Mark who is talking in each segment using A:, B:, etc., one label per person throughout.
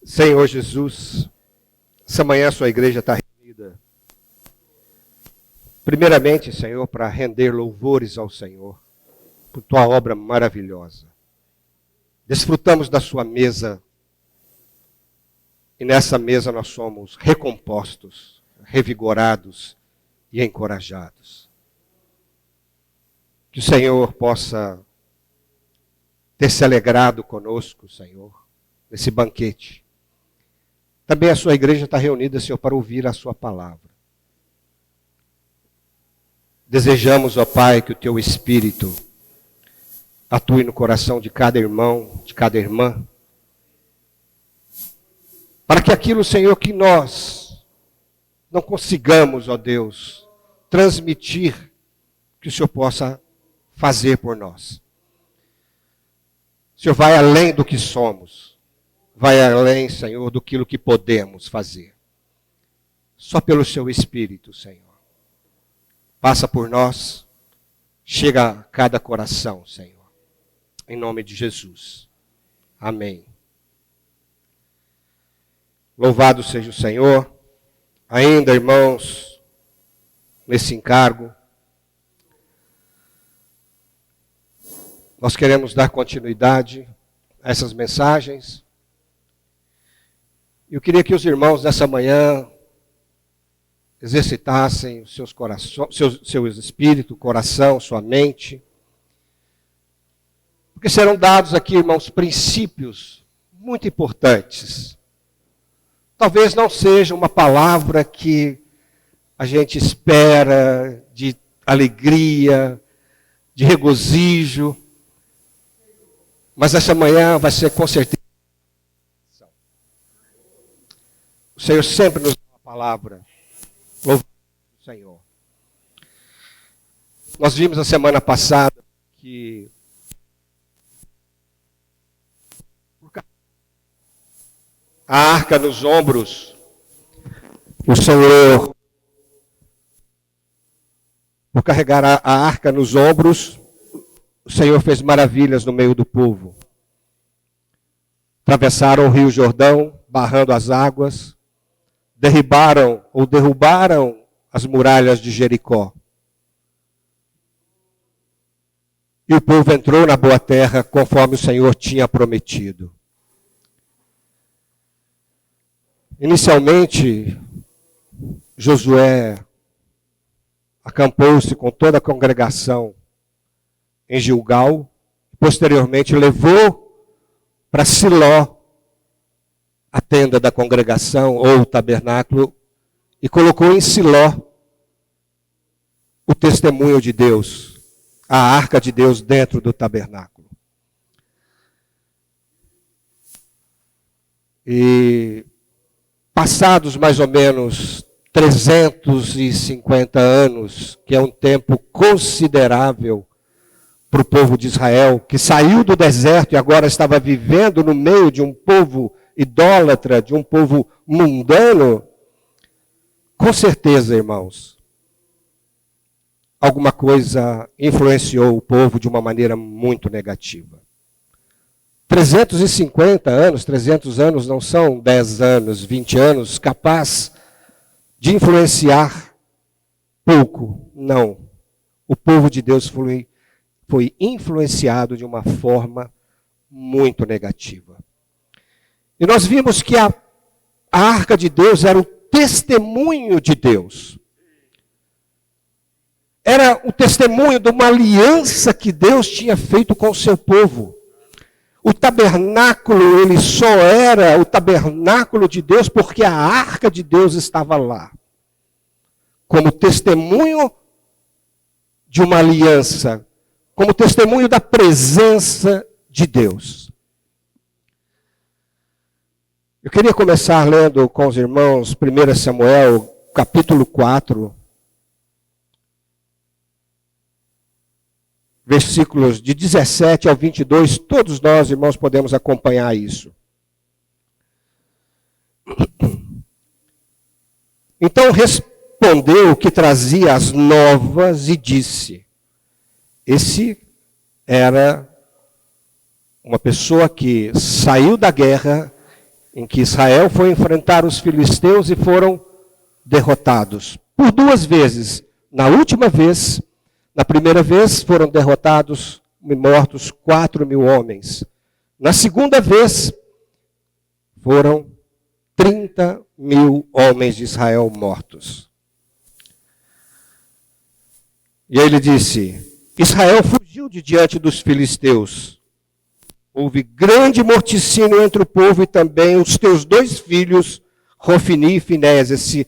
A: Senhor Jesus, essa manhã a sua igreja está reunida. Primeiramente, Senhor, para render louvores ao Senhor, por tua obra maravilhosa. Desfrutamos da sua mesa, e nessa mesa nós somos recompostos, revigorados e encorajados. Que o Senhor possa ter se alegrado conosco, Senhor, nesse banquete. Também a sua igreja está reunida, Senhor, para ouvir a sua palavra. Desejamos, ó Pai, que o teu Espírito atue no coração de cada irmão, de cada irmã, para que aquilo, Senhor, que nós não consigamos, ó Deus, transmitir, que o Senhor possa fazer por nós. O Senhor vai além do que somos. Vai além, Senhor, do que podemos fazer. Só pelo seu Espírito, Senhor. Passa por nós, chega a cada coração, Senhor. Em nome de Jesus. Amém. Louvado seja o Senhor. Ainda, irmãos, nesse encargo, nós queremos dar continuidade a essas mensagens. Eu queria que os irmãos nessa manhã exercitassem os seus corações, seu espírito, coração, sua mente. Porque serão dados aqui, irmãos, princípios muito importantes. Talvez não seja uma palavra que a gente espera de alegria, de regozijo, mas essa manhã vai ser com certeza. O Senhor sempre nos dá uma palavra. Louvado o Senhor. Nós vimos a semana passada que a arca nos ombros, o Senhor, por carregar a arca nos ombros, o Senhor fez maravilhas no meio do povo. Atravessaram o rio Jordão, barrando as águas, derrubaram as muralhas de Jericó. E o povo entrou na boa terra, conforme o Senhor tinha prometido. Inicialmente, Josué acampou-se com toda a congregação em Gilgal, posteriormente levou para Siló a tenda da congregação ou o tabernáculo e colocou em Siló o testemunho de Deus, a arca de Deus dentro do tabernáculo. E passados mais ou menos 350 anos, que é um tempo considerável para o povo de Israel, que saiu do deserto e agora estava vivendo no meio de um povo idólatra, de um povo mundano, com certeza, irmãos, alguma coisa influenciou o povo de uma maneira muito negativa. 300 anos não são 10 anos, 20 anos, capaz de influenciar pouco. Não. O povo de Deus foi influenciado de uma forma muito negativa. E nós vimos que a arca de Deus era o testemunho de Deus. Era o testemunho de uma aliança que Deus tinha feito com o seu povo. O tabernáculo, ele só era o tabernáculo de Deus porque a arca de Deus estava lá. Como testemunho de uma aliança, como testemunho da presença de Deus. Eu queria começar lendo com os irmãos 1 Samuel, capítulo 4, versículos de 17 ao 22, todos nós, irmãos, podemos acompanhar isso. Então respondeu o que trazia as novas e disse: esse era uma pessoa que saiu da guerra em que Israel foi enfrentar os filisteus e foram derrotados. Por 2 vezes. Na última vez, na primeira vez, foram derrotados e mortos 4.000 homens. Na segunda vez, foram 30.000 homens de Israel mortos. E aí ele disse: Israel fugiu de diante dos filisteus. Houve grande morticínio entre o povo e também os teus 2 filhos, Rofini e Finéias. Esse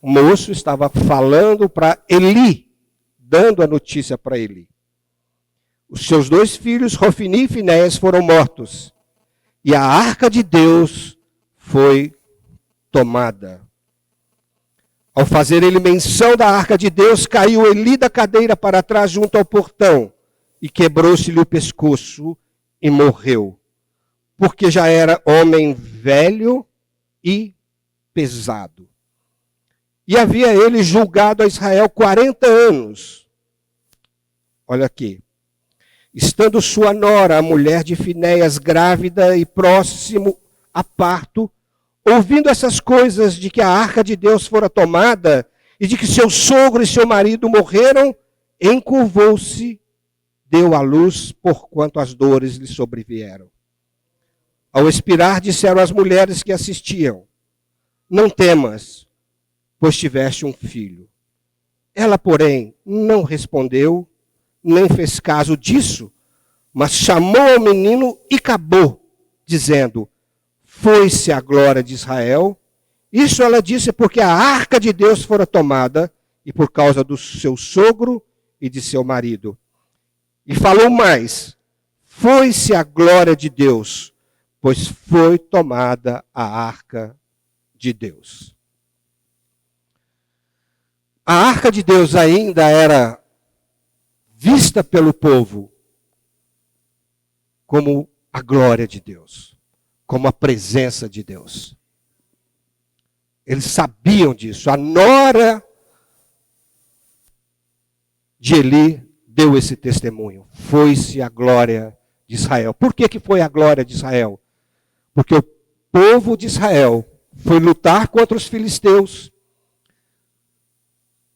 A: moço estava falando para Eli, dando a notícia para Eli. Os seus 2 filhos, Rofini e Finéias, foram mortos. E a arca de Deus foi tomada. Ao fazer ele menção da arca de Deus, caiu Eli da cadeira para trás junto ao portão e quebrou-se-lhe o pescoço e morreu, porque já era homem velho e pesado. E havia ele julgado a Israel 40 anos. Olha aqui. Estando sua nora, a mulher de Finéias, grávida e próximo a parto, ouvindo essas coisas de que a arca de Deus fora tomada e de que seu sogro e seu marido morreram, encurvou-se, deu à luz, porquanto as dores lhe sobrevieram. Ao expirar, disseram as mulheres que assistiam: não temas, pois tiveste um filho. Ela, porém, não respondeu, nem fez caso disso, mas chamou ao menino e acabou, dizendo: foi-se a glória de Israel. Isso ela disse porque a arca de Deus fora tomada, e por causa do seu sogro e de seu marido. E falou mais: foi-se a glória de Deus, pois foi tomada a arca de Deus. A arca de Deus ainda era vista pelo povo como a glória de Deus, como a presença de Deus. Eles sabiam disso. A nora de Eli deu esse testemunho. Foi-se a glória de Israel. Por que foi a glória de Israel? Porque o povo de Israel foi lutar contra os filisteus.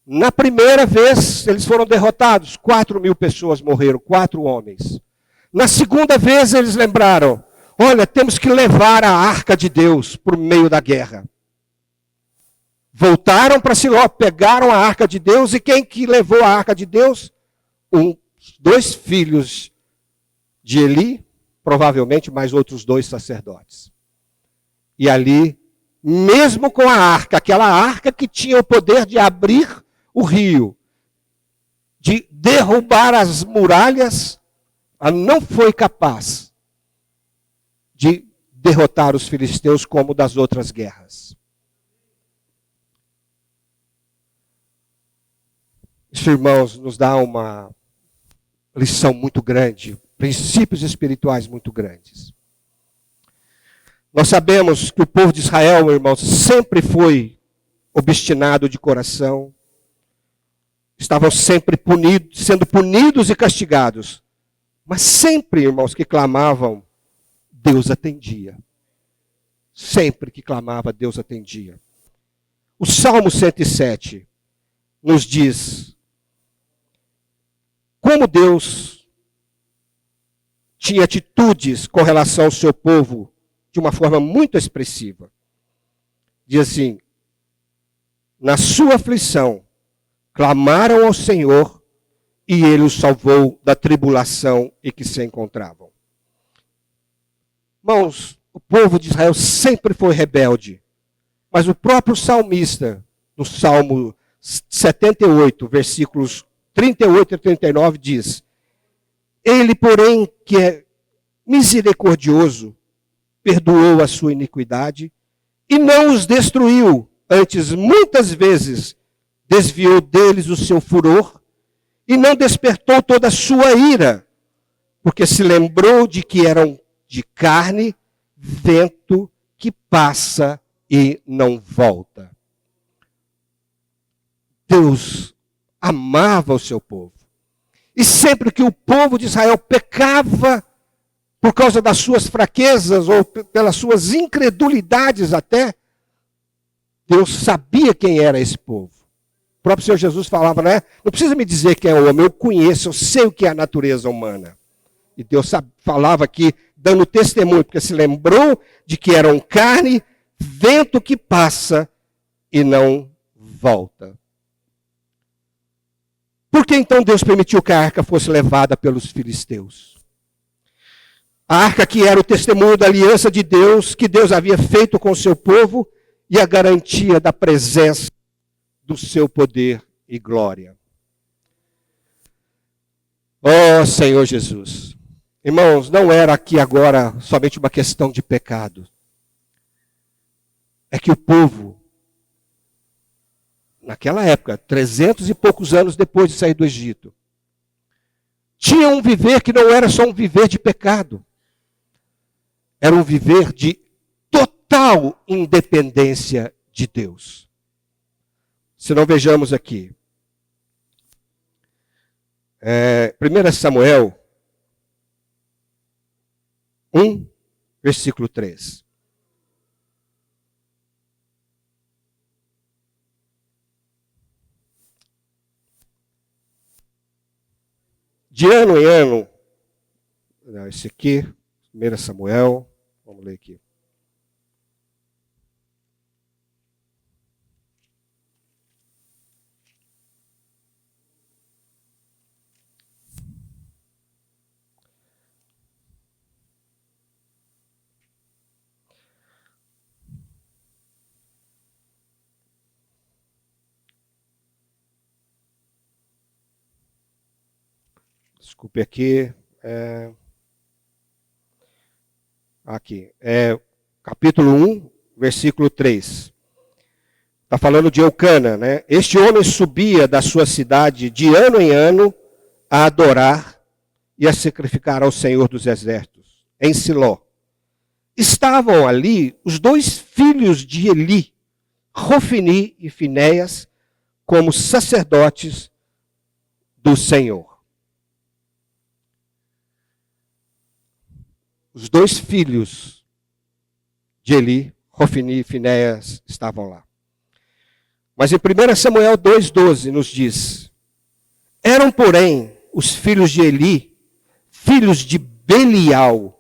A: Na primeira vez, eles foram derrotados. 4.000 pessoas morreram, 4 homens. Na segunda vez, eles lembraram: olha, temos que levar a arca de Deus por meio da guerra. Voltaram para Siló, pegaram a arca de Deus, e quem que levou a arca de Deus? 2 filhos de Eli, provavelmente mais outros 2 sacerdotes. E ali, mesmo com a arca, aquela arca que tinha o poder de abrir o rio, de derrubar as muralhas, ela não foi capaz de derrotar os filisteus como das outras guerras. Isso, irmãos, nos dá uma lição muito grande, princípios espirituais muito grandes. Nós sabemos que o povo de Israel, irmãos, sempre foi obstinado de coração, estavam sempre sendo punidos e castigados. Mas sempre, irmãos, que clamavam, Deus atendia. Sempre que clamava, Deus atendia. O Salmo 107 nos diz como Deus tinha atitudes com relação ao seu povo de uma forma muito expressiva. Diz assim: na sua aflição, clamaram ao Senhor e Ele os salvou da tribulação em que se encontravam. Irmãos, o povo de Israel sempre foi rebelde. Mas o próprio salmista, no Salmo 78, versículos 38 e 39, diz: Ele, porém, que é misericordioso, perdoou a sua iniquidade e não os destruiu. Antes, muitas vezes, desviou deles o seu furor e não despertou toda a sua ira, porque se lembrou de que eram de carne, vento que passa e não volta. Deus amava o seu povo. E sempre que o povo de Israel pecava, por causa das suas fraquezas ou pelas suas incredulidades até, Deus sabia quem era esse povo. O próprio Senhor Jesus falava, né? Não precisa me dizer quem é o homem, eu conheço, eu sei o que é a natureza humana. E Deus falava aqui, dando testemunho, porque se lembrou de que eram carne, vento que passa e não volta. Por que então Deus permitiu que a arca fosse levada pelos filisteus? A arca que era o testemunho da aliança de Deus, que Deus havia feito com o seu povo, e a garantia da presença do seu poder e glória. Oh, Senhor Jesus. Irmãos, não era aqui agora somente uma questão de pecado. É que o povo, naquela época, 300 e poucos anos depois de sair do Egito, tinha um viver que não era só um viver de pecado. Era um viver de total independência de Deus. Se não vejamos aqui. 1 Samuel 1, versículo 3. De ano em ano, esse aqui, 1 Samuel, vamos ler aqui. Desculpe aqui. Aqui. Capítulo 1, versículo 3. Está falando de Eucana, né? Este homem subia da sua cidade de ano em ano a adorar e a sacrificar ao Senhor dos Exércitos, em Siló. Estavam ali os dois filhos de Eli, Hofni e Finéias, como sacerdotes do Senhor. Os dois filhos de Eli, Hofni e Finéias, estavam lá. Mas em 1 Samuel 2,12 nos diz: eram, porém, os filhos de Eli, filhos de Belial,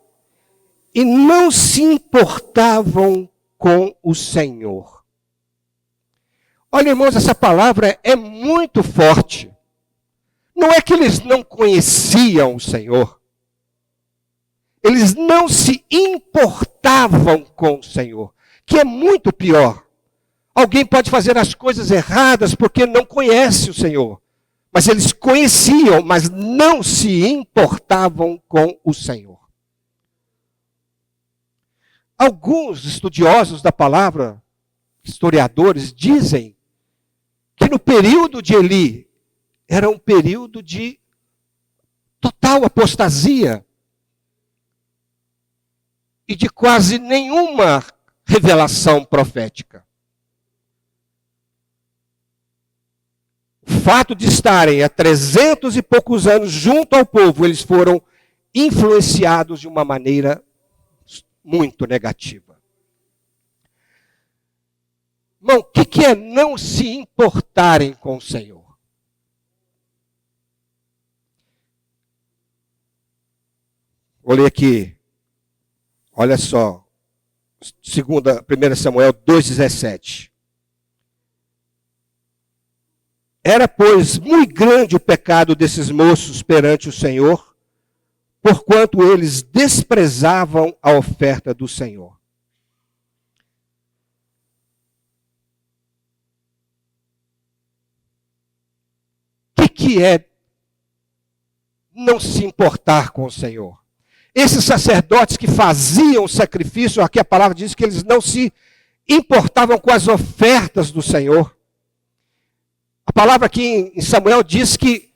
A: e não se importavam com o Senhor. Olha, irmãos, essa palavra é muito forte. Não é que eles não conheciam o Senhor. Eles não se importavam com o Senhor, que é muito pior. Alguém pode fazer as coisas erradas porque não conhece o Senhor. Mas eles conheciam, mas não se importavam com o Senhor. Alguns estudiosos da palavra, historiadores, dizem que no período de Eli era um período de total apostasia e de quase nenhuma revelação profética. O fato de estarem há 300 e poucos anos junto ao povo, eles foram influenciados de uma maneira muito negativa. Irmão, o que é não se importarem com o Senhor? Vou ler aqui. Olha só, 1 Samuel 2,17. Era, pois, muito grande o pecado desses moços perante o Senhor, porquanto eles desprezavam a oferta do Senhor. O que é não se importar com o Senhor? Esses sacerdotes que faziam o sacrifício, aqui a palavra diz que eles não se importavam com as ofertas do Senhor. A palavra aqui em Samuel diz que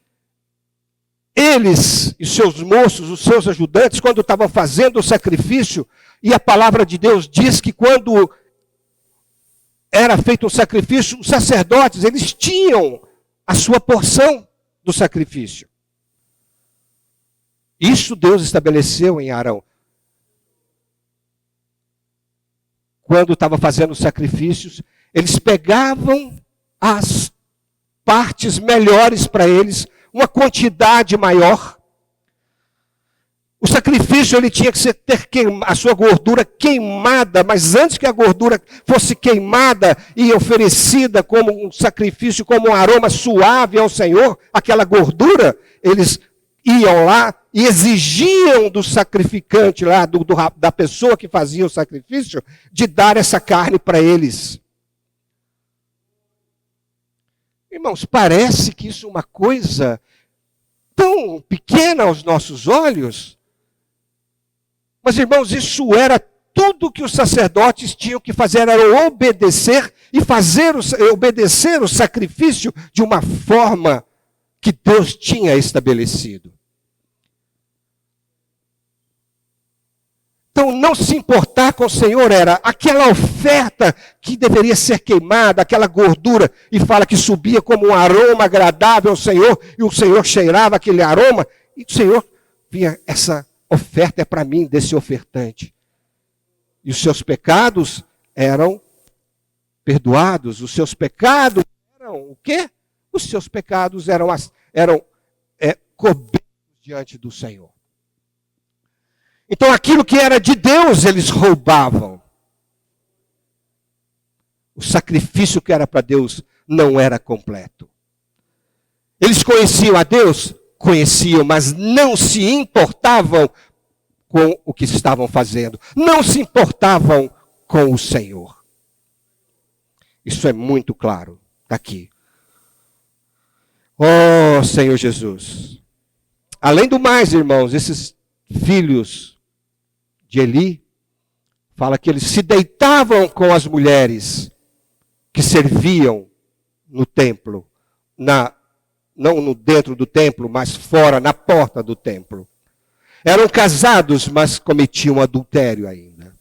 A: eles e seus moços, os seus ajudantes, quando estavam fazendo o sacrifício, e a palavra de Deus diz que quando era feito um sacrifício, os sacerdotes, eles tinham a sua porção do sacrifício. Isso Deus estabeleceu em Arão. quando estava fazendo sacrifícios, eles pegavam as partes melhores para eles, uma quantidade maior. O sacrifício ele tinha que ter a sua gordura queimada, mas antes que a gordura fosse queimada e oferecida como um sacrifício, como um aroma suave ao Senhor, aquela gordura, eles iam lá e exigiam do sacrificante lá, da pessoa que fazia o sacrifício, de dar essa carne para eles. Irmãos, parece que isso é uma coisa tão pequena aos nossos olhos. Mas, irmãos, isso era tudo que os sacerdotes tinham que fazer, era obedecer e obedecer o sacrifício de uma forma que Deus tinha estabelecido. Então, não se importar com o Senhor era aquela oferta que deveria ser queimada, aquela gordura, e fala que subia como um aroma agradável ao Senhor, e o Senhor cheirava aquele aroma, e o Senhor via essa oferta é para mim, desse ofertante. E os seus pecados eram perdoados. Os seus pecados eram o quê? Os seus pecados eram cobertos diante do Senhor. Então aquilo que era de Deus, eles roubavam. O sacrifício que era para Deus não era completo. Eles conheciam a Deus? Conheciam, mas não se importavam com o que estavam fazendo. Não se importavam com o Senhor. Isso é muito claro daqui. Oh, Senhor Jesus. Além do mais, irmãos, esses filhos de Eli, fala que eles se deitavam com as mulheres que serviam no templo, não dentro do templo, mas fora, na porta do templo. Eram casados, mas cometiam adultério ainda.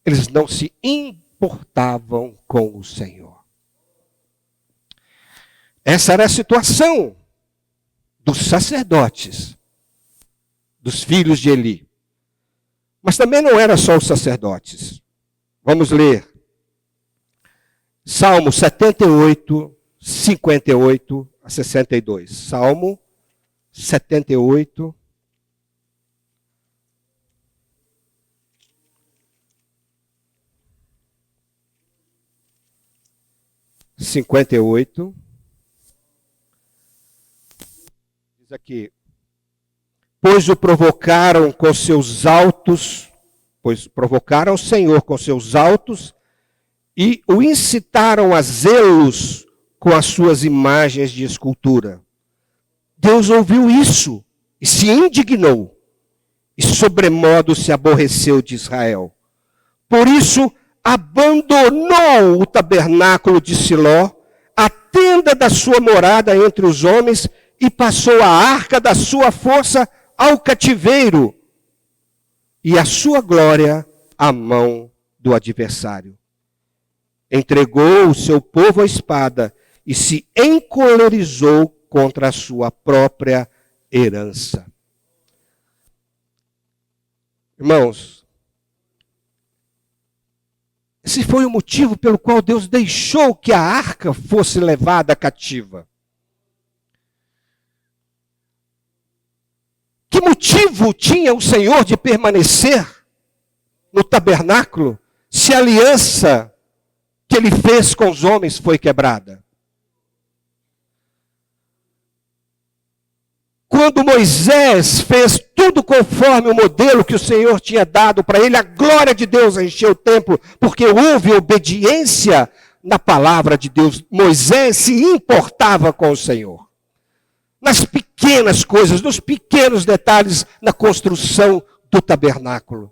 A: Eles não se importavam com o Senhor. Essa era a situação dos sacerdotes, dos filhos de Eli. Mas também não era só os sacerdotes. Vamos ler. Salmo 78, 58 a 62. Salmo 78. Diz aqui: pois provocaram o Senhor com seus altos e o incitaram a zelos com as suas imagens de escultura. Deus ouviu isso e se indignou e sobremodo se aborreceu de Israel. Por isso abandonou o tabernáculo de Siló, a tenda da sua morada entre os homens, e passou a arca da sua força ao cativeiro, e a sua glória à mão do adversário. Entregou o seu povo à espada e se encolerizou contra a sua própria herança. Irmãos, esse foi o motivo pelo qual Deus deixou que a arca fosse levada cativa. Que motivo tinha o Senhor de permanecer no tabernáculo se a aliança que ele fez com os homens foi quebrada? Quando Moisés fez tudo conforme o modelo que o Senhor tinha dado para ele, a glória de Deus encheu o templo, porque houve obediência na palavra de Deus. Moisés se importava com o Senhor. Nas pequenas coisas, nos pequenos detalhes na construção do tabernáculo.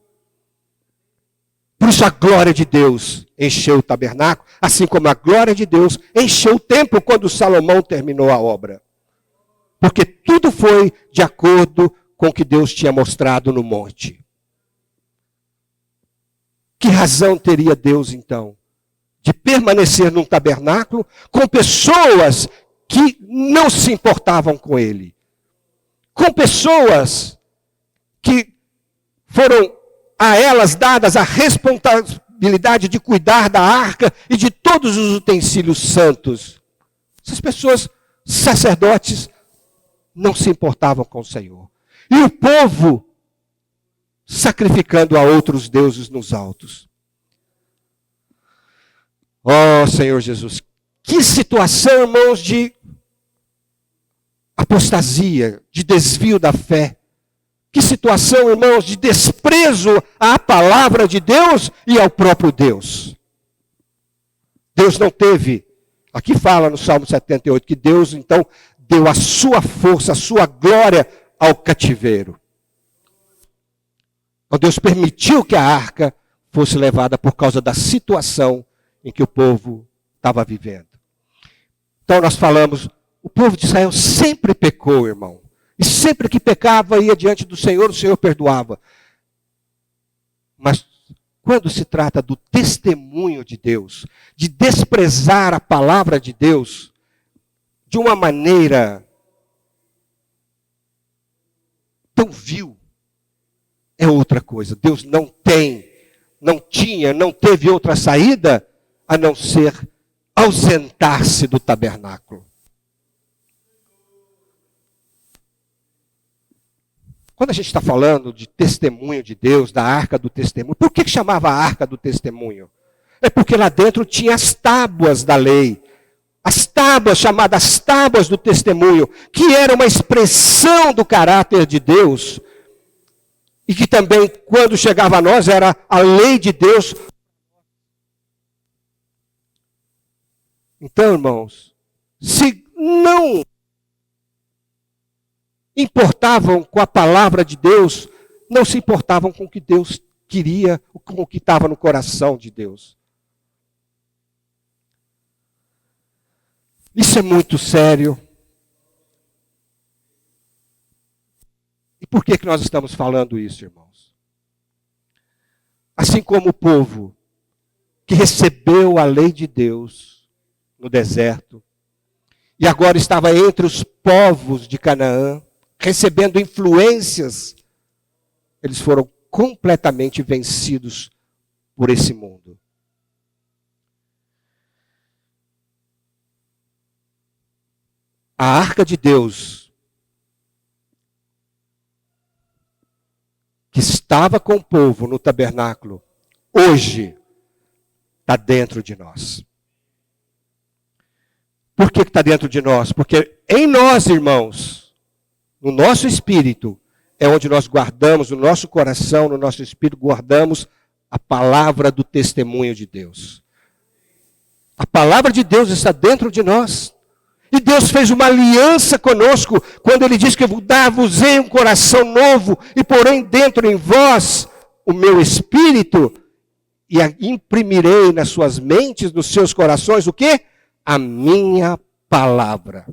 A: Por isso a glória de Deus encheu o tabernáculo, assim como a glória de Deus encheu o templo quando Salomão terminou a obra. Porque tudo foi de acordo com o que Deus tinha mostrado no monte. Que razão teria Deus, então, de permanecer num tabernáculo com pessoas que não se importavam com ele? Com pessoas que foram a elas dadas a responsabilidade de cuidar da arca e de todos os utensílios santos. Essas pessoas, sacerdotes, não se importavam com o Senhor. E o povo sacrificando a outros deuses nos altos. Ó Senhor Jesus, que situação, irmãos, de apostasia, de desvio da fé. Que situação, irmãos, de desprezo à palavra de Deus e ao próprio Deus. Deus não teve, aqui fala no Salmo 78, que Deus então deu a sua força, a sua glória ao cativeiro. Então Deus permitiu que a arca fosse levada por causa da situação em que o povo estava vivendo. Então nós falamos, o povo de Israel sempre pecou, irmão. E sempre que pecava, ia diante do Senhor, o Senhor perdoava. Mas quando se trata do testemunho de Deus, de desprezar a palavra de Deus, de uma maneira tão vil, é outra coisa. Deus não teve outra saída a não ser ausentar-se do tabernáculo. Quando a gente está falando de testemunho de Deus, da arca do testemunho, por que chamava a arca do testemunho? É porque lá dentro tinha as tábuas da lei. As tábuas, chamadas tábuas do testemunho, que era uma expressão do caráter de Deus. E que também, quando chegava a nós, era a lei de Deus. Então, irmãos, se não importavam com a palavra de Deus, não se importavam com o que Deus queria, com o que estava no coração de Deus. Isso é muito sério. E por que nós estamos falando isso, irmãos? Assim como o povo que recebeu a lei de Deus no deserto, e agora estava entre os povos de Canaã, recebendo influências, eles foram completamente vencidos por esse mundo. A arca de Deus, que estava com o povo no tabernáculo, hoje está dentro de nós. Por que está dentro de nós? Porque em nós, irmãos, no nosso espírito, é onde nós guardamos, no nosso coração, no nosso espírito, guardamos a palavra do testemunho de Deus. A palavra de Deus está dentro de nós. E Deus fez uma aliança conosco, quando Ele diz que eu vou dar-vos-ei um coração novo, e porém dentro em vós o meu espírito, e imprimirei nas suas mentes, nos seus corações, o quê? A minha palavra.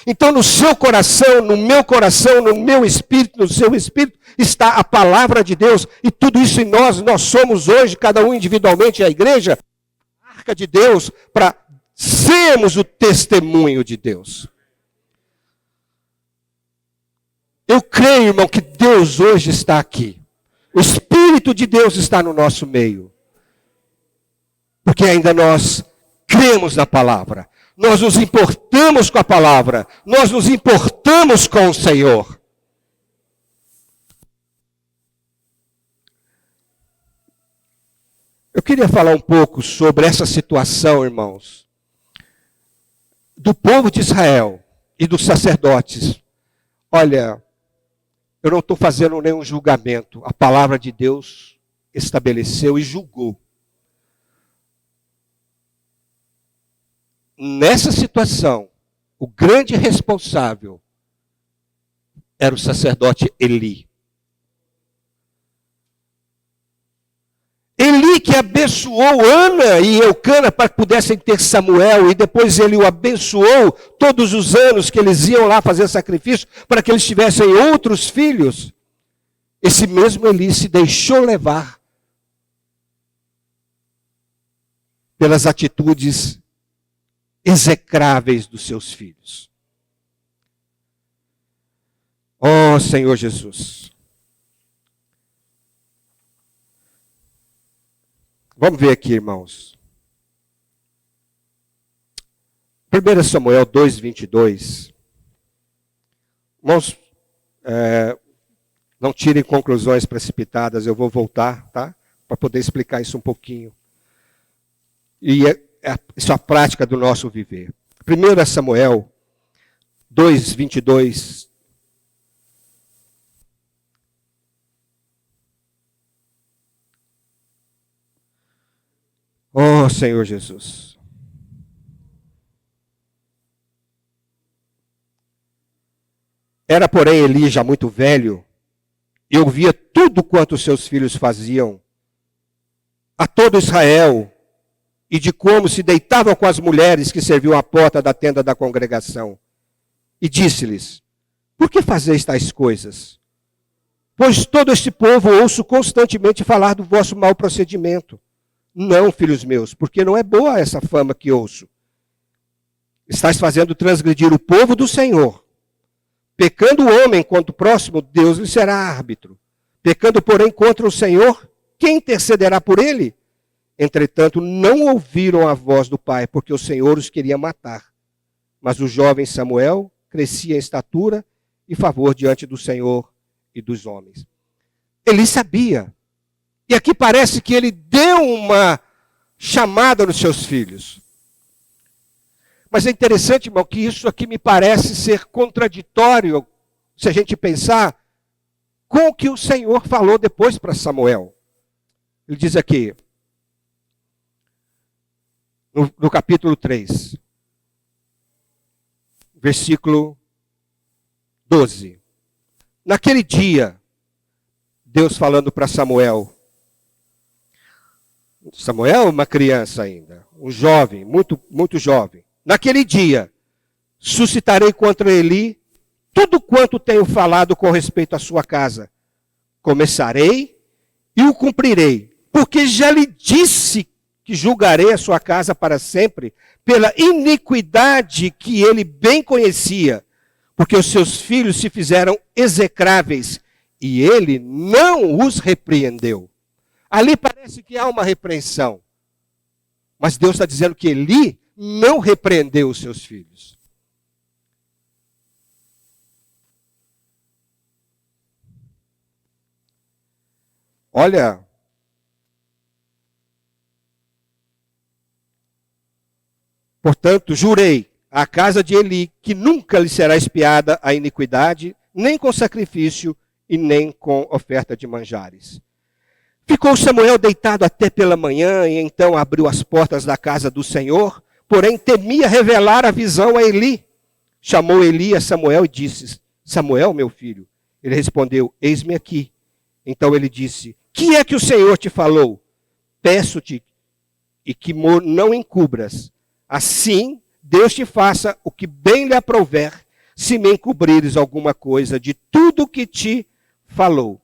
A: Então no seu coração, no meu espírito, no seu espírito, está a palavra de Deus. E tudo isso em nós somos hoje, cada um individualmente, a igreja, a arca de Deus, para sermos o testemunho de Deus. Eu creio, irmão, que Deus hoje está aqui. O Espírito de Deus está no nosso meio. Porque ainda nós cremos na palavra. Nós nos importamos com a palavra. Nós nos importamos com o Senhor. Eu queria falar um pouco sobre essa situação, irmãos, do povo de Israel e dos sacerdotes. Olha, eu não estou fazendo nenhum julgamento. A palavra de Deus estabeleceu e julgou. Nessa situação, o grande responsável era o sacerdote Eli. Eli que abençoou Ana e Eucana para que pudessem ter Samuel, e depois ele o abençoou todos os anos que eles iam lá fazer sacrifício para que eles tivessem outros filhos. Esse mesmo Eli se deixou levar pelas atitudes execráveis dos seus filhos. Ó Senhor Jesus. Vamos ver aqui, irmãos. 1 Samuel 2:22. Irmãos, não tirem conclusões precipitadas, eu vou voltar, tá? Para poder explicar isso um pouquinho. E isso é a prática do nosso viver. 1 Samuel 2:22. Oh, Senhor Jesus. Era, porém, Eli já muito velho, e ouvia tudo quanto seus filhos faziam a todo Israel, e de como se deitavam com as mulheres que serviam à porta da tenda da congregação. E disse-lhes: por que fazeis tais coisas? Pois todo este povo ouço constantemente falar do vosso mau procedimento. Não, filhos meus, porque não é boa essa fama que ouço. Estais fazendo transgredir o povo do Senhor. Pecando o homem contra o próximo, Deus lhe será árbitro. Pecando, porém, contra o Senhor, quem intercederá por ele? Entretanto, não ouviram a voz do pai, porque o Senhor os queria matar. Mas o jovem Samuel crescia em estatura e favor diante do Senhor e dos homens. Ele sabia. E aqui parece que ele deu uma chamada nos seus filhos. Mas é interessante, irmão, que isso aqui me parece ser contraditório, se a gente pensar, com o que o Senhor falou depois para Samuel. Ele diz aqui, no capítulo 3, versículo 12. Naquele dia, Deus falando para Samuel, uma criança ainda, um jovem, muito jovem. Naquele dia, suscitarei contra Eli tudo quanto tenho falado com respeito à sua casa. Começarei e o cumprirei, porque já lhe disse que julgarei a sua casa para sempre, pela iniquidade que ele bem conhecia, porque os seus filhos se fizeram execráveis, e ele não os repreendeu. Ali parece que há uma repreensão. Mas Deus está dizendo que Eli não repreendeu os seus filhos. Olha, portanto, jurei à casa de Eli que nunca lhe será espiada a iniquidade, nem com sacrifício e nem com oferta de manjares. Ficou Samuel deitado até pela manhã, e então abriu as portas da casa do Senhor, porém temia revelar a visão a Eli. Chamou Eli a Samuel e disse: Samuel, meu filho. Ele respondeu: eis-me aqui. Então ele disse: que é que o Senhor te falou? Peço-te e que não encubras. Assim, Deus te faça o que bem lhe aprouver, se me encobrires alguma coisa de tudo que te falou.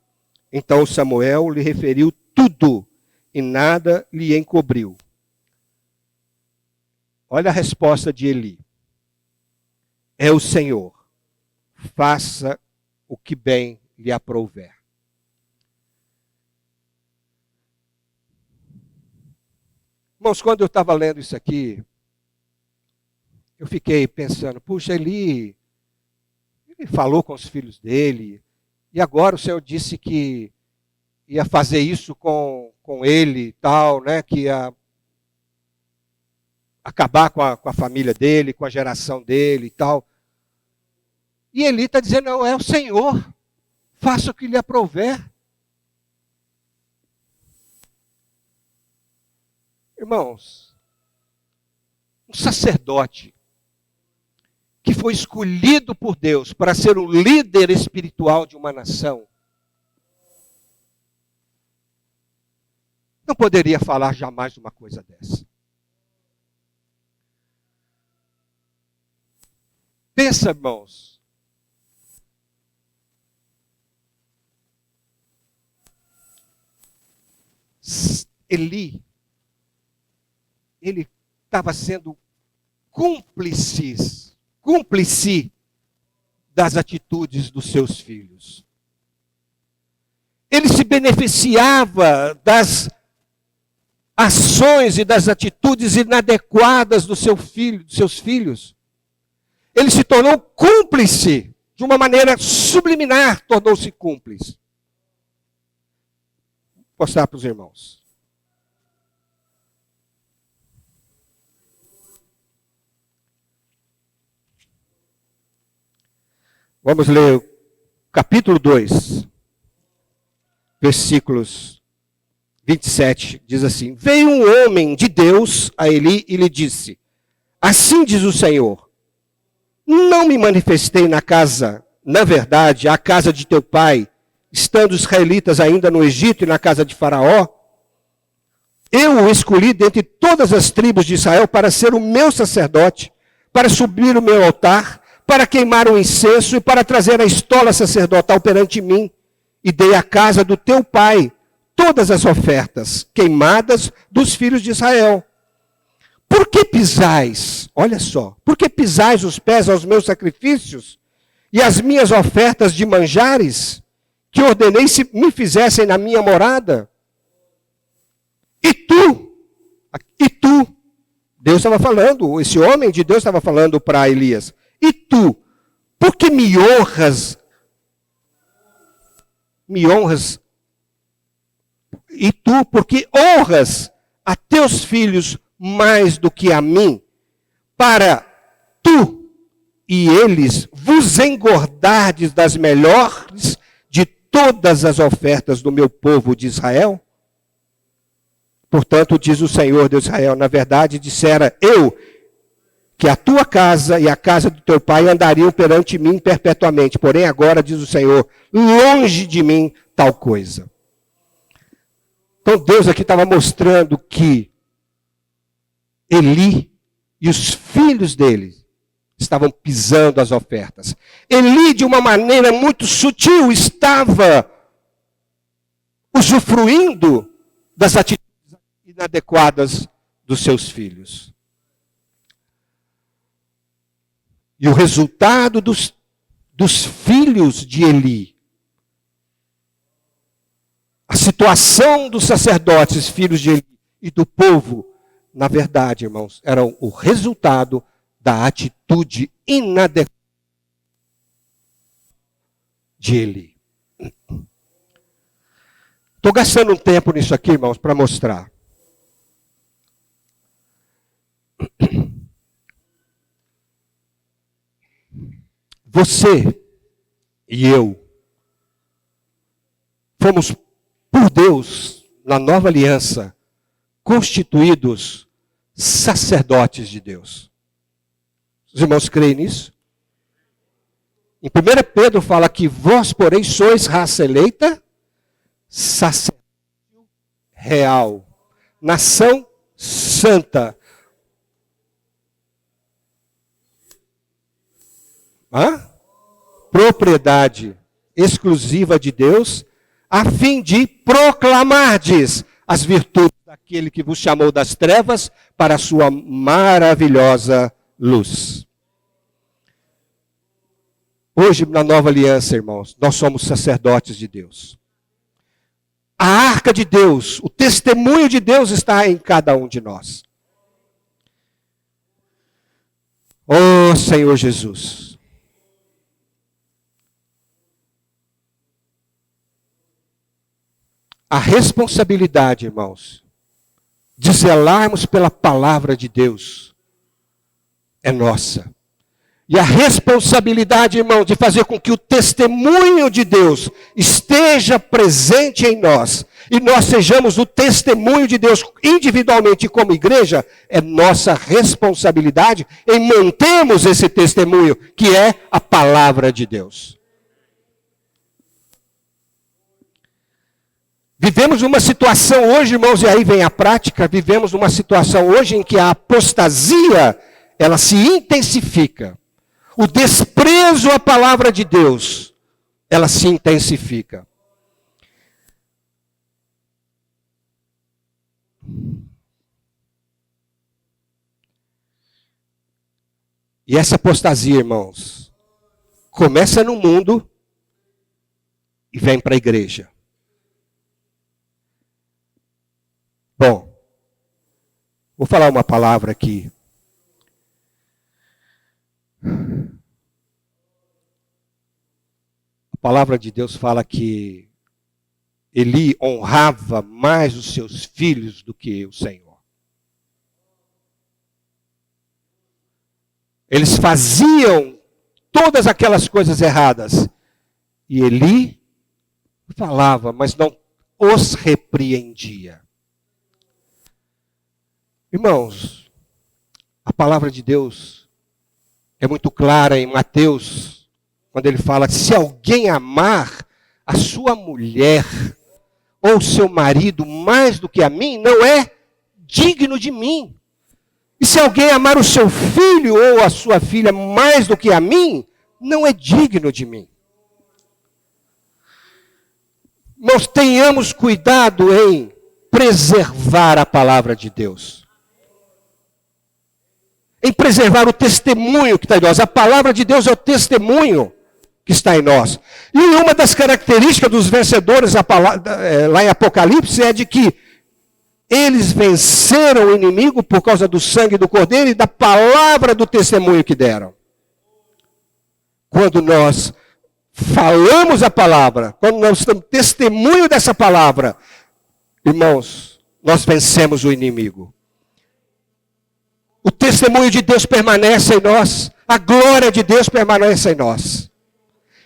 A: Então Samuel lhe referiu tudo e nada lhe encobriu. Olha a resposta de Eli. É o Senhor. Faça o que bem lhe aprouver. Irmãos, quando eu estava lendo isso aqui, eu fiquei pensando, puxa, ele falou com os filhos dele, e agora o Senhor disse que ia fazer isso com ele e tal, né? Que ia acabar com a família dele, com a geração dele e tal. E Eli está dizendo, não, é o Senhor, faça o que lhe aprouver. Irmãos, um sacerdote que foi escolhido por Deus para ser o líder espiritual de uma nação, não poderia falar jamais uma coisa dessa. Pensa, irmãos. Eli, ele estava sendo cúmplice das atitudes dos seus filhos. Ele se beneficiava das ações e das atitudes inadequadas do seu filho, dos seus filhos. Ele se tornou cúmplice, de uma maneira subliminar, tornou-se cúmplice. Vou mostrar para os irmãos. Vamos ler o capítulo 2, versículos 27, diz assim: Veio um homem de Deus a Eli e lhe disse: Assim diz o Senhor, não me manifestei na verdade, a casa de teu pai, estando os israelitas ainda no Egito e na casa de Faraó? Eu o escolhi dentre todas as tribos de Israel para ser o meu sacerdote, para subir o meu altar, para queimar o incenso e para trazer a estola sacerdotal perante mim. E dei à casa do teu pai todas as ofertas queimadas dos filhos de Israel. Por que pisais, olha só, por que pisais os pés aos meus sacrifícios e às minhas ofertas de manjares, que ordenei se me fizessem na minha morada? E tu, Deus estava falando, esse homem de Deus estava falando para Elias, e tu, por que me honras, e tu, porque honras a teus filhos mais do que a mim, para tu e eles vos engordardes das melhores de todas as ofertas do meu povo de Israel? Portanto, diz o Senhor Deus de Israel, na verdade dissera eu, que a tua casa e a casa do teu pai andariam perante mim perpetuamente. Porém, agora, diz o Senhor, longe de mim tal coisa. Então, Deus aqui estava mostrando que Eli e os filhos dele estavam pisando as ofertas. Eli, de uma maneira muito sutil, estava usufruindo das atitudes inadequadas dos seus filhos. E o resultado dos filhos de Eli, a situação dos sacerdotes, filhos de Eli, e do povo, na verdade, irmãos, eram o resultado da atitude inadequada de Eli. Estou gastando um tempo nisso aqui, irmãos, para mostrar. Você e eu fomos, por Deus, na nova aliança, constituídos sacerdotes de Deus. Os irmãos creem nisso? Em 1 Pedro fala que vós, porém, sois raça eleita, sacerdócio real, nação santa. Propriedade exclusiva de Deus, a fim de proclamardes as virtudes daquele que vos chamou das trevas para a sua maravilhosa luz. Hoje, na nova aliança, irmãos, nós somos sacerdotes de Deus. A arca de Deus, o testemunho de Deus está em cada um de nós. Oh, Senhor Jesus. A responsabilidade, irmãos, de zelarmos pela palavra de Deus é nossa. E a responsabilidade, irmão, de fazer com que o testemunho de Deus esteja presente em nós, e nós sejamos o testemunho de Deus individualmente como igreja, é nossa responsabilidade em mantermos esse testemunho, que é a palavra de Deus. Vivemos uma situação hoje, irmãos, e aí vem a prática, vivemos uma situação hoje em que a apostasia, ela se intensifica. O desprezo à palavra de Deus, ela se intensifica. E essa apostasia, irmãos, começa no mundo e vem para a igreja. Bom, Vou falar uma palavra aqui. A palavra de Deus fala que Eli honrava mais os seus filhos do que o Senhor. Eles faziam todas aquelas coisas erradas. E Eli falava, mas não os repreendia. Irmãos, a palavra de Deus é muito clara em Mateus, quando ele fala que se alguém amar a sua mulher ou seu marido mais do que a mim, não é digno de mim. E se alguém amar o seu filho ou a sua filha mais do que a mim, não é digno de mim. Nós tenhamos cuidado em preservar a palavra de Deus. Em preservar o testemunho que está em nós. A palavra de Deus é o testemunho que está em nós. E uma das características dos vencedores lá em Apocalipse é de que eles venceram o inimigo por causa do sangue do Cordeiro e da palavra do testemunho que deram. Quando nós falamos a palavra, quando nós temos testemunho dessa palavra, irmãos, nós vencemos o inimigo. O testemunho de Deus permanece em nós, a glória de Deus permanece em nós.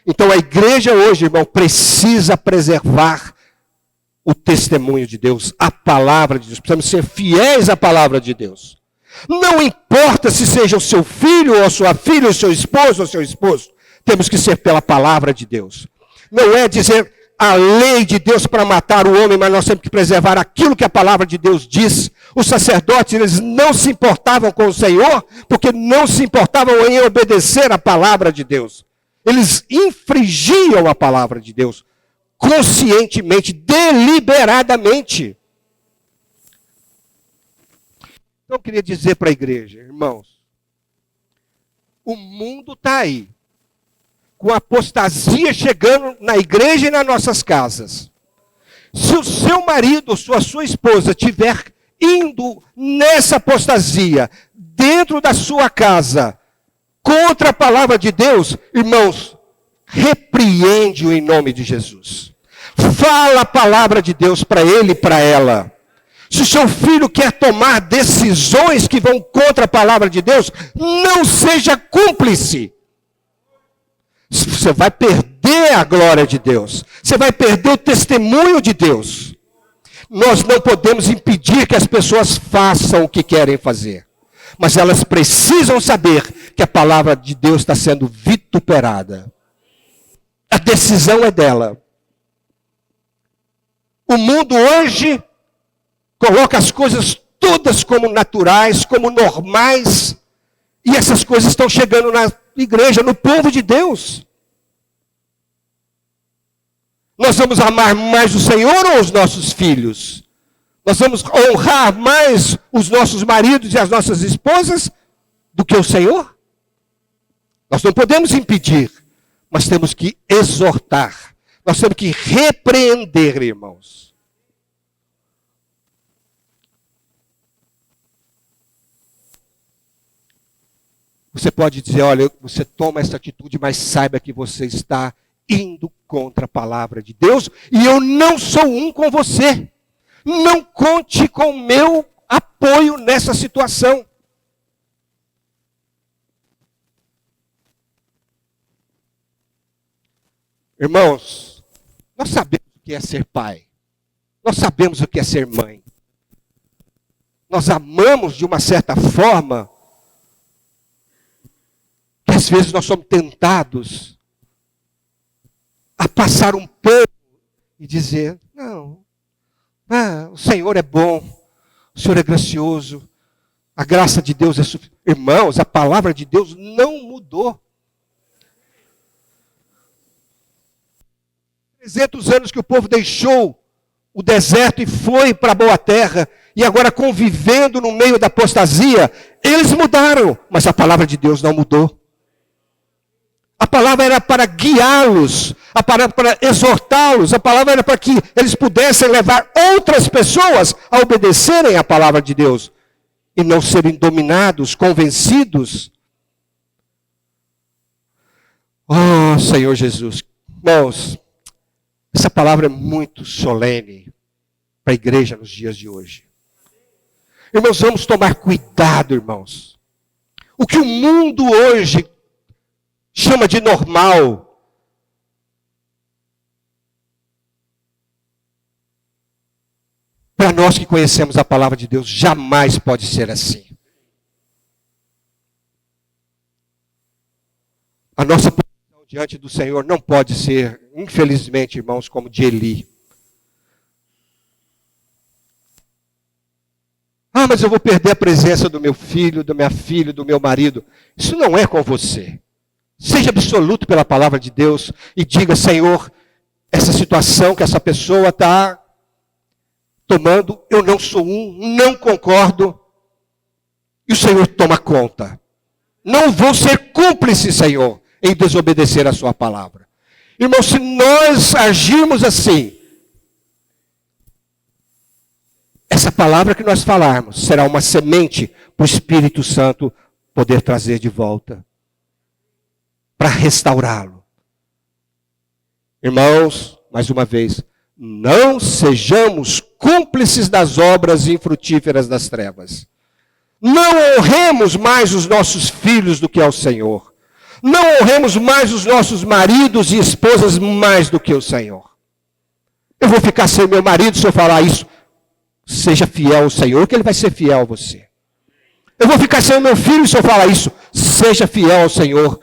A: Então a igreja hoje, irmão, precisa preservar o testemunho de Deus, a palavra de Deus. Precisamos ser fiéis à palavra de Deus. Não importa se seja o seu filho ou a sua filha, o seu esposo ou o seu esposo. Temos que ser pela palavra de Deus. Não é dizer a lei de Deus para matar o homem, mas nós temos que preservar aquilo que a palavra de Deus diz. Os sacerdotes, eles não se importavam com o Senhor, porque não se importavam em obedecer a palavra de Deus. Eles infringiam a palavra de Deus. Conscientemente, deliberadamente. Então eu queria dizer para a igreja, irmãos, o mundo está aí, com apostasia chegando na igreja e nas nossas casas. Se o seu marido ou sua esposa estiver indo nessa apostasia, dentro da sua casa, contra a palavra de Deus, irmãos, repreende-o em nome de Jesus. Fala a palavra de Deus para ele e para ela. Se o seu filho quer tomar decisões que vão contra a palavra de Deus, não seja cúmplice. Você vai perder a glória de Deus. Você vai perder o testemunho de Deus. Nós não podemos impedir que as pessoas façam o que querem fazer. Mas elas precisam saber que a palavra de Deus está sendo vituperada. A decisão é dela. O mundo hoje coloca as coisas todas como naturais, como normais. E essas coisas estão chegando na igreja, no povo de Deus. Nós vamos amar mais o Senhor ou os nossos filhos? Nós vamos honrar mais os nossos maridos e as nossas esposas do que o Senhor? Nós não podemos impedir, mas temos que exortar. Nós temos que repreender, irmãos. Você pode dizer, olha, você toma essa atitude, mas saiba que você está indo contra a palavra de Deus e eu não sou um com você. Não conte com o meu apoio nessa situação. Irmãos, nós sabemos o que é ser pai. Nós sabemos o que é ser mãe. Nós amamos de uma certa forma que às vezes nós somos tentados a passar um pano e dizer, não, o Senhor é bom, o Senhor é gracioso, a graça de Deus é suficiente. Irmãos, a palavra de Deus não mudou. 300 anos que o povo deixou o deserto e foi para a boa terra, e agora convivendo no meio da apostasia, eles mudaram, mas a palavra de Deus não mudou. A palavra era para guiá-los, a palavra para exortá-los, a palavra era para que eles pudessem levar outras pessoas a obedecerem à palavra de Deus. e não serem dominados, convencidos. Oh, Senhor Jesus. Irmãos, essa palavra é muito solene para a igreja nos dias de hoje. Irmãos, vamos tomar cuidado, irmãos. O que o mundo hoje chama de normal, para nós que conhecemos a palavra de Deus, jamais pode ser assim. A nossa posição diante do Senhor não pode ser, infelizmente, irmãos, como de Eli. Ah, mas eu vou perder a presença do meu filho, da minha filha, do meu marido. Isso não é com você. Seja absoluto pela palavra de Deus e diga, Senhor, essa situação que essa pessoa está tomando, eu não sou não concordo. E o Senhor toma conta. Não vou ser cúmplice, Senhor, em desobedecer a sua palavra. Irmão, se nós agirmos assim, essa palavra que nós falarmos será uma semente para o Espírito Santo poder trazer de volta, para restaurá-lo. Irmãos, mais uma vez, não sejamos cúmplices das obras infrutíferas das trevas. Não honremos mais os nossos filhos do que ao Senhor. Não honremos mais os nossos maridos e esposas mais do que o Senhor. Eu vou ficar sem meu marido se eu falar isso. Seja fiel ao Senhor, que Ele vai ser fiel a você. Eu vou ficar sem o meu filho se eu falar isso. Seja fiel ao Senhor.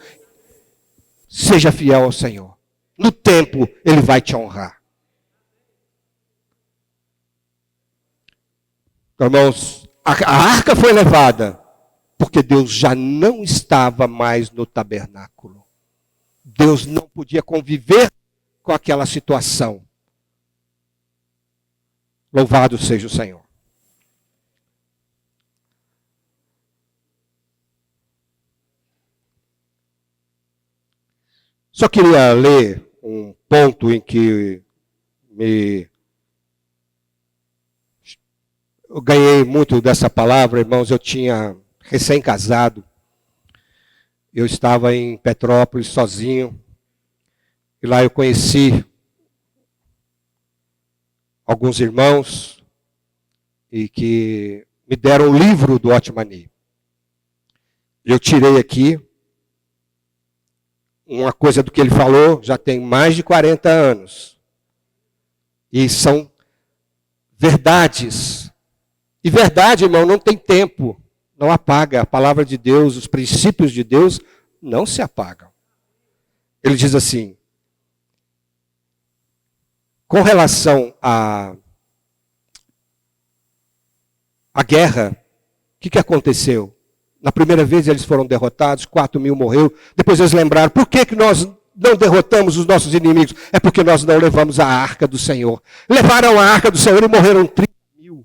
A: Seja fiel ao Senhor. No tempo, Ele vai te honrar. Então, irmãos, a arca foi levada porque Deus já não estava mais no tabernáculo. Deus não podia conviver com aquela situação. Louvado seja o Senhor. Só queria ler um ponto em que eu ganhei muito dessa palavra, irmãos. Eu tinha recém-casado. Eu estava em Petrópolis sozinho. E lá eu conheci alguns irmãos e que me deram o livro do Otmani. Eu tirei aqui uma coisa do que ele falou, já tem mais de 40 anos. E são verdades. E verdade, irmão, não tem tempo, não apaga. A palavra de Deus, os princípios de Deus não se apagam. Ele diz assim, com relação à guerra, o que aconteceu? Na primeira vez eles foram derrotados, 4.000 morreu. Depois eles lembraram, por que nós não derrotamos os nossos inimigos? É porque nós não levamos a arca do Senhor. Levaram a arca do Senhor e morreram 30.000.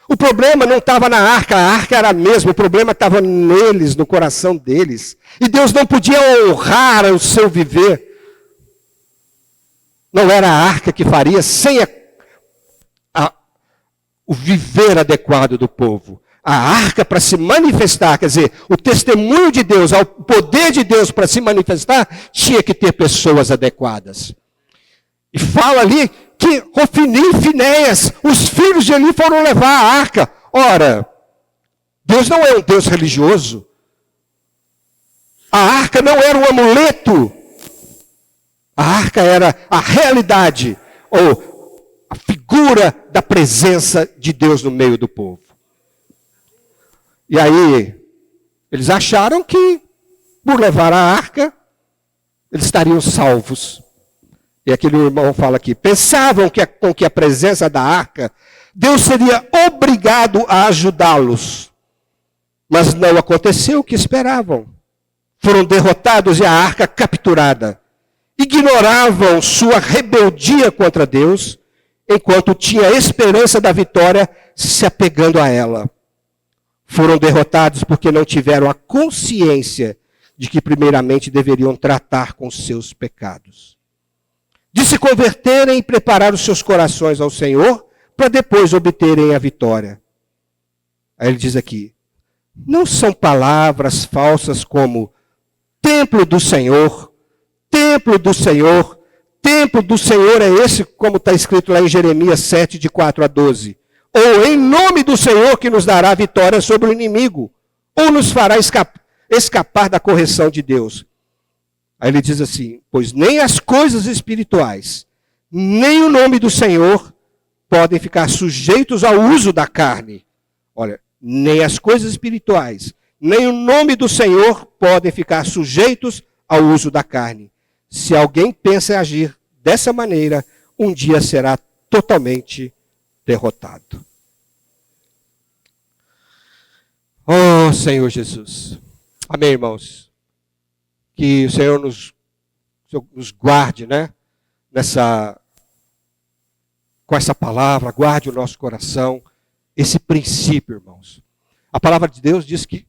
A: O problema não estava na arca, a arca era a mesma, o problema estava neles, no coração deles. E Deus não podia honrar o seu viver. Não era a arca que faria sem o viver adequado do povo. A arca para se manifestar, quer dizer, o testemunho de Deus, o poder de Deus para se manifestar, tinha que ter pessoas adequadas. E fala ali que Ofni e Finéias, os filhos de Eli, foram levar a arca. Ora, Deus não é um Deus religioso. A arca não era um amuleto. A arca era a realidade, ou a figura da presença de Deus no meio do povo. E aí, eles acharam que, por levar a arca, eles estariam salvos. E aquele irmão fala aqui, pensavam que com que a presença da arca, Deus seria obrigado a ajudá-los. Mas não aconteceu o que esperavam. Foram derrotados e a arca capturada. Ignoravam sua rebeldia contra Deus, enquanto tinha esperança da vitória se apegando a ela. Foram derrotados porque não tiveram a consciência de que primeiramente deveriam tratar com seus pecados. De se converterem e preparar os seus corações ao Senhor, para depois obterem a vitória. Aí ele diz aqui, não são palavras falsas como templo do Senhor, templo do Senhor, templo do Senhor é esse, como está escrito lá em Jeremias 7, de 4 a 12. Ou em nome do Senhor que nos dará vitória sobre o inimigo, ou nos fará escapar da correção de Deus. Aí ele diz assim, pois nem as coisas espirituais, nem o nome do Senhor podem ficar sujeitos ao uso da carne. Olha, nem as coisas espirituais, nem o nome do Senhor podem ficar sujeitos ao uso da carne. Se alguém pensa em agir dessa maneira, um dia será totalmente derrotado. Oh, Senhor Jesus. Amém, irmãos? Que o Senhor nos guarde, né? Com essa palavra, guarde o nosso coração, esse princípio, irmãos. A palavra de Deus diz que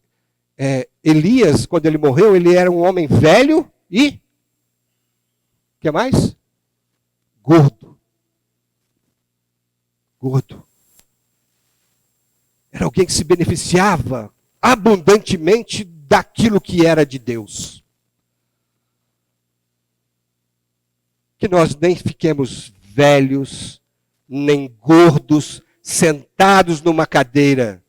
A: Elias, quando ele morreu, ele era um homem velho e... O que mais? Gordo. Gordo. Era alguém que se beneficiava abundantemente daquilo que era de Deus. Que nós nem fiquemos velhos, nem gordos, sentados numa cadeira.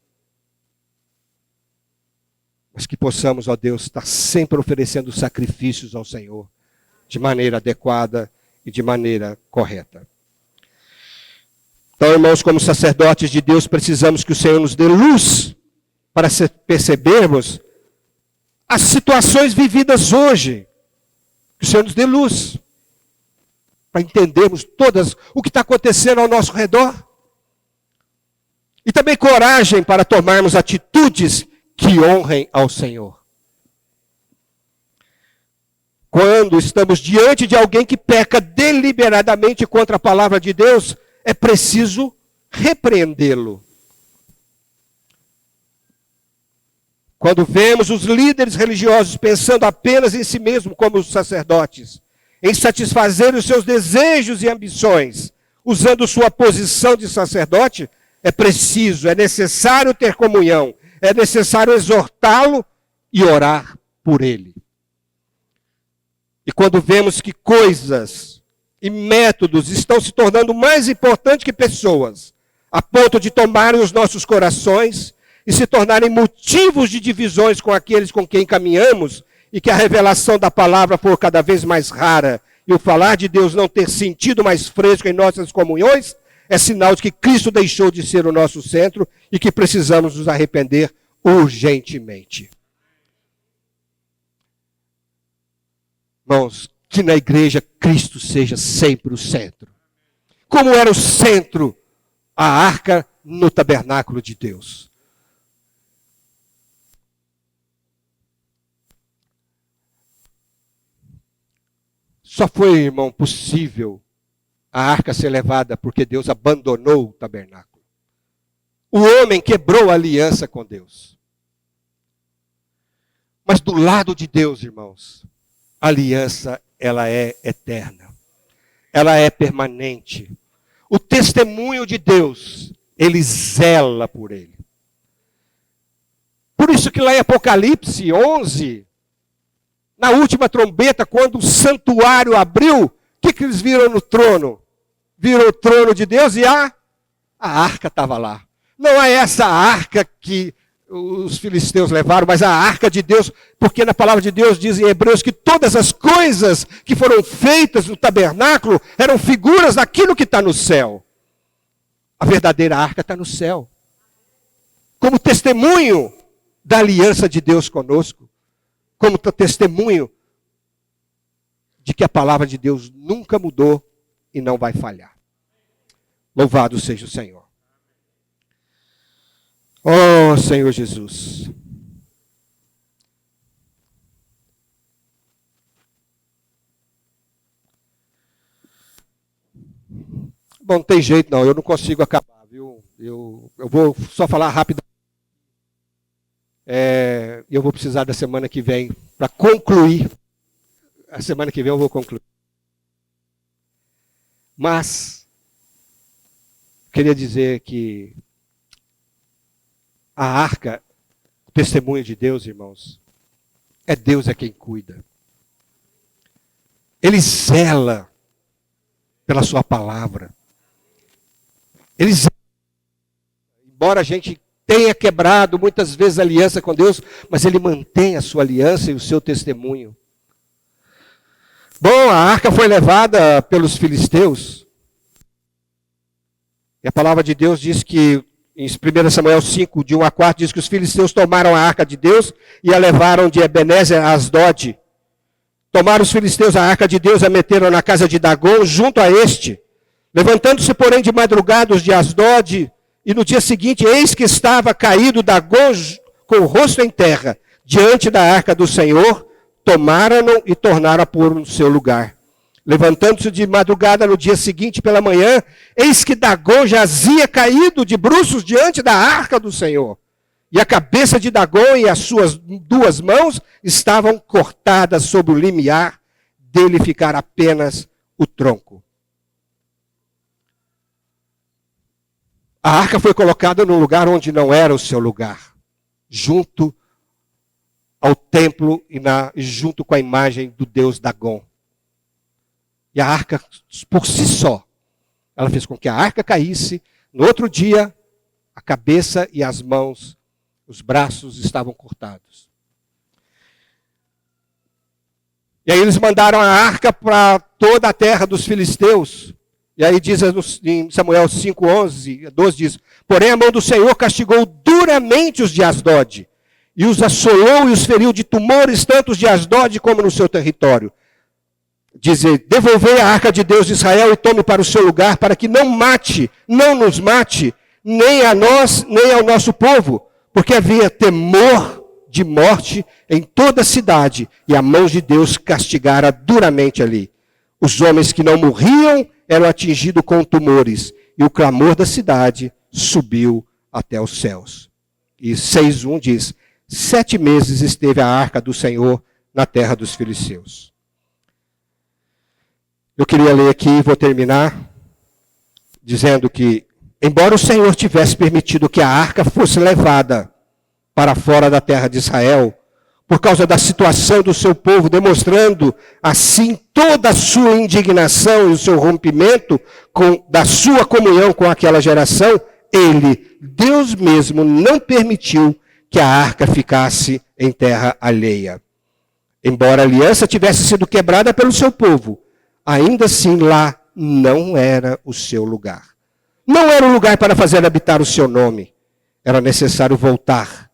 A: Mas que possamos, ó Deus, estar sempre oferecendo sacrifícios ao Senhor, de maneira adequada e de maneira correta. Então, irmãos, como sacerdotes de Deus, precisamos que o Senhor nos dê luz para percebermos as situações vividas hoje. Que o Senhor nos dê luz para entendermos todas o que está acontecendo ao nosso redor. E também coragem para tomarmos atitudes que honrem ao Senhor. Quando estamos diante de alguém que peca deliberadamente contra a palavra de Deus, é preciso repreendê-lo. Quando vemos os líderes religiosos pensando apenas em si mesmo como os sacerdotes, em satisfazer os seus desejos e ambições, usando sua posição de sacerdote, é necessário ter comunhão, é necessário exortá-lo e orar por ele. E quando vemos que coisas e métodos estão se tornando mais importantes que pessoas, a ponto de tomarem os nossos corações e se tornarem motivos de divisões com aqueles com quem caminhamos, e que a revelação da palavra for cada vez mais rara, e o falar de Deus não ter sentido mais fresco em nossas comunhões, é sinal de que Cristo deixou de ser o nosso centro e que precisamos nos arrepender urgentemente. Irmãos, que na igreja Cristo seja sempre o centro. Como era o centro, a arca no tabernáculo de Deus. Só foi, irmão, possível a arca ser levada porque Deus abandonou o tabernáculo. O homem quebrou a aliança com Deus. Mas do lado de Deus, irmãos, a aliança, ela é eterna. Ela é permanente. O testemunho de Deus, ele zela por ele. Por isso que lá em Apocalipse 11, na última trombeta, quando o santuário abriu, o que eles viram no trono? Viram o trono de Deus e a arca estava lá. Não é essa arca que os filisteus levaram, mas a arca de Deus, porque na palavra de Deus diz em Hebreus que todas as coisas que foram feitas no tabernáculo eram figuras daquilo que está no céu. A verdadeira arca está no céu. Como testemunho da aliança de Deus conosco. Como testemunho de que a palavra de Deus nunca mudou e não vai falhar. Louvado seja o Senhor. Oh, Senhor Jesus. Bom, não tem jeito não, eu não consigo acabar, viu? Eu vou só falar rápido. Eu vou precisar da semana que vem para concluir. A semana que vem eu vou concluir. Mas, queria dizer que A arca, o testemunho de Deus, irmãos, é Deus quem cuida. Ele zela pela sua palavra. Ele zela. Embora a gente tenha quebrado muitas vezes a aliança com Deus, mas ele mantém a sua aliança e o seu testemunho. Bom, a arca foi levada pelos filisteus. E a palavra de Deus diz que, em 1 Samuel 5, de 1 a 4, diz que os filisteus tomaram a arca de Deus e a levaram de Ebenezer a Asdod. Tomaram os filisteus a arca de Deus e a meteram na casa de Dagom, junto a este. Levantando-se, porém, de madrugada os de Asdod, e no dia seguinte, eis que estava caído Dagom com o rosto em terra, diante da arca do Senhor, tomaram-no e tornaram a pôr no seu lugar. Levantando-se de madrugada no dia seguinte pela manhã, eis que Dagom jazia caído de bruços diante da arca do Senhor. E a cabeça de Dagom e as suas 2 mãos estavam cortadas sobre o limiar, dele ficar apenas o tronco. A arca foi colocada num lugar onde não era o seu lugar, junto ao templo e junto com a imagem do deus Dagom. E a arca, por si só, ela fez com que a arca caísse. No outro dia, a cabeça e as mãos, os braços estavam cortados. E aí eles mandaram a arca para toda a terra dos filisteus. E aí diz em Samuel 5, 11, 12, diz: porém a mão do Senhor castigou duramente os de Asdod, e os assolou e os feriu de tumores, tanto os de Asdod como no seu território. Dizer, devolvei a arca de Deus de Israel e tome para o seu lugar, para que não nos mate, nem a nós, nem ao nosso povo, porque havia temor de morte em toda a cidade, e a mão de Deus castigara duramente ali. Os homens que não morriam eram atingidos com tumores, e o clamor da cidade subiu até os céus. E 6:1 diz, 7 meses esteve a arca do Senhor na terra dos filisteus. Eu queria ler aqui e vou terminar dizendo que, embora o Senhor tivesse permitido que a arca fosse levada para fora da terra de Israel, por causa da situação do seu povo, demonstrando assim toda a sua indignação e o seu rompimento da sua comunhão com aquela geração, ele, Deus mesmo, não permitiu que a arca ficasse em terra alheia. Embora a aliança tivesse sido quebrada pelo seu povo, ainda assim lá não era o seu lugar. Não era o lugar para fazer habitar o seu nome. Era necessário voltar.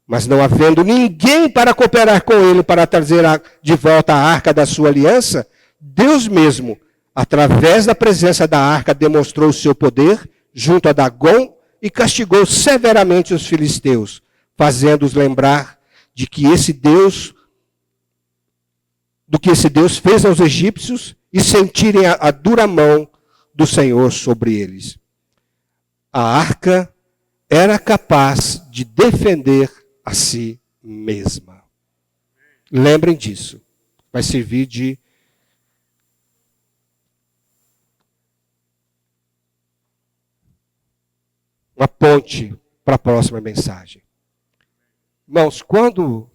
A: Mas não havendo ninguém para cooperar com ele para trazer de volta a arca da sua aliança, Deus mesmo, através da presença da arca, demonstrou o seu poder junto a Dagom e castigou severamente os filisteus, fazendo-os lembrar do que esse Deus fez aos egípcios e sentirem a dura mão do Senhor sobre eles. A arca era capaz de defender a si mesma. Lembrem disso. Vai servir de uma ponte para a próxima mensagem. Irmãos, quando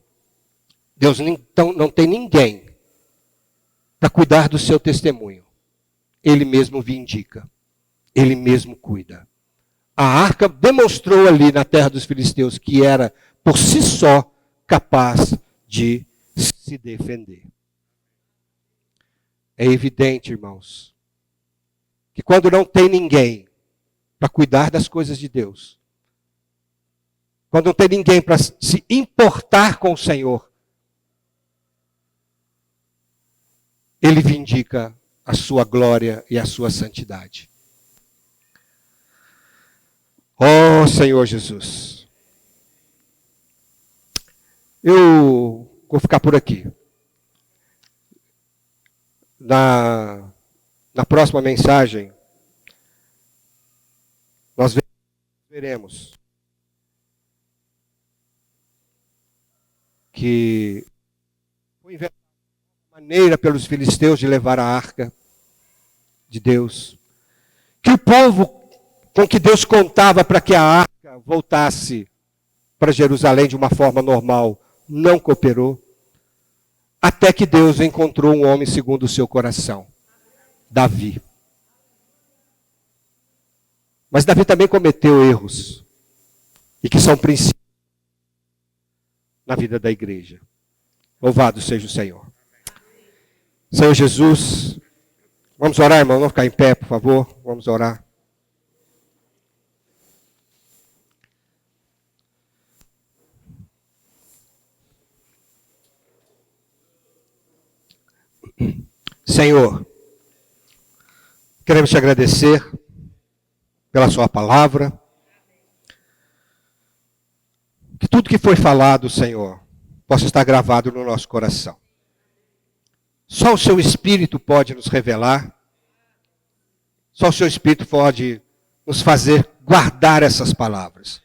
A: Deus não tem ninguém para cuidar do seu testemunho, Ele mesmo vindica, Ele mesmo cuida. A arca demonstrou ali na terra dos filisteus que era por si só capaz de se defender. É evidente, irmãos, que quando não tem ninguém para cuidar das coisas de Deus, quando não tem ninguém para se importar com o Senhor, Ele vindica a sua glória e a sua santidade. Oh, Senhor Jesus. Eu vou ficar por aqui. Na próxima mensagem, nós veremos que foi inventada uma maneira pelos filisteus de levar a arca de Deus. Que o povo com que Deus contava para que a arca voltasse para Jerusalém de uma forma normal, não cooperou, até que Deus encontrou um homem segundo o seu coração, Davi. Mas Davi também cometeu erros, e que são princípios na vida da igreja. Louvado seja o Senhor. Senhor Jesus, vamos orar, irmão, vamos ficar em pé, por favor, vamos orar. Senhor, queremos te agradecer pela sua palavra. Que tudo que foi falado, Senhor, possa estar gravado no nosso coração. Só o seu Espírito pode nos revelar. Só o seu Espírito pode nos fazer guardar essas palavras.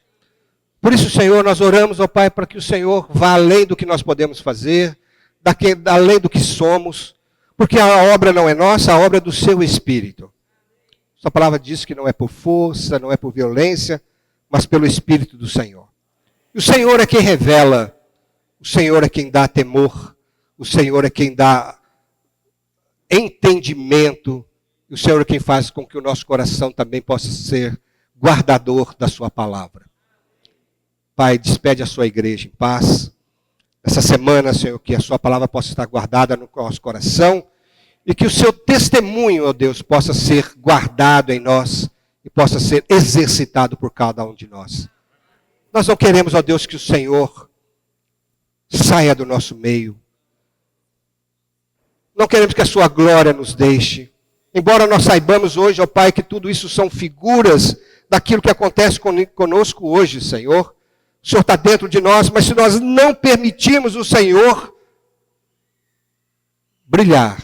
A: Por isso, Senhor, nós oramos, ó Pai, para que o Senhor vá além do que nós podemos fazer, além do que somos, porque a obra não é nossa, a obra é do seu Espírito. Sua palavra diz que não é por força, não é por violência, mas pelo Espírito do Senhor. E o Senhor é quem revela, o Senhor é quem dá temor, o Senhor é quem dá entendimento, e o Senhor é quem faz com que o nosso coração também possa ser guardador da sua palavra. Pai, despede a sua igreja em paz. Essa semana, Senhor, que a sua palavra possa estar guardada no nosso coração e que o seu testemunho, ó Deus, possa ser guardado em nós e possa ser exercitado por cada um de nós. Nós não queremos, ó Deus, que o Senhor saia do nosso meio. Não queremos que a sua glória nos deixe. Embora nós saibamos hoje, ó Pai, que tudo isso são figuras daquilo que acontece conosco hoje, Senhor. O Senhor está dentro de nós, mas se nós não permitirmos o Senhor brilhar,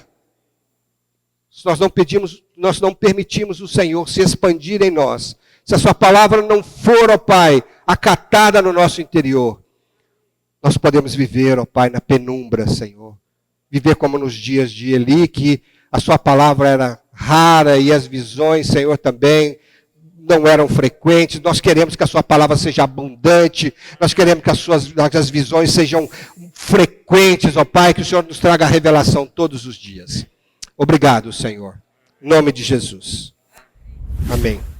A: se nós não permitirmos o Senhor se expandir em nós, se a sua palavra não for, ó Pai, acatada no nosso interior, nós podemos viver, ó Pai, na penumbra, Senhor. Viver como nos dias de Eli, que a sua palavra era rara e as visões, Senhor, também não eram frequentes. Nós queremos que a sua palavra seja abundante. Nós queremos que as visões sejam frequentes, ó Pai, que o Senhor nos traga a revelação todos os dias. Obrigado, Senhor. Em nome de Jesus. Amém.